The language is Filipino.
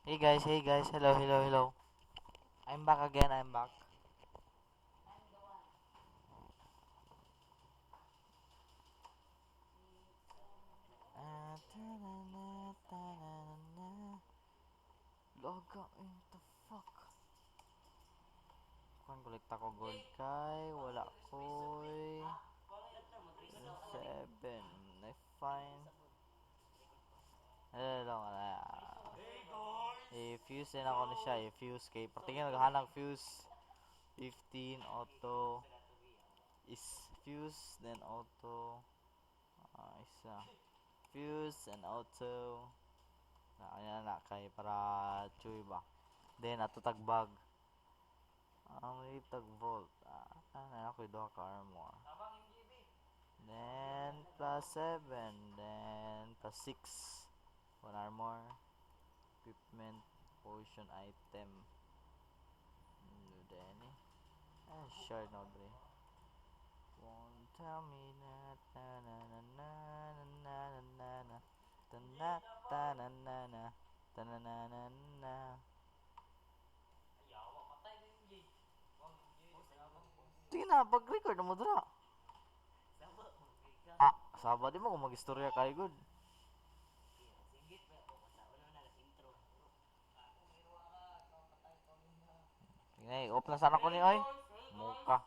Hey guys, hello, hello, hello. I'm back again, I'm back. Ta-na-na, ta-na-na. Loga, the fuck? Kung kolekta ko gold kay, wala ko'y 7. I find. Hello, wala. I-fuse din ako na siya, i-fuse kay. Patingin, naghahanap fuse. 15, auto. Is fuse, then auto. Isa. Fuse and auto. Ayan na kay para chuy ba. Then ato tagbag. Ang tag volt. Ano ako do ka armor. Then plus 7, then plus 6. One armor, equipment, potion item. Then shard no bre. Won't tell me na na na na na na na na na ta na na na ta na na na na. Sige na, pag-record na mo dira. Sabado di mo kung mag-istorya kay good. Sige, off na sana ko ni oy. Muka.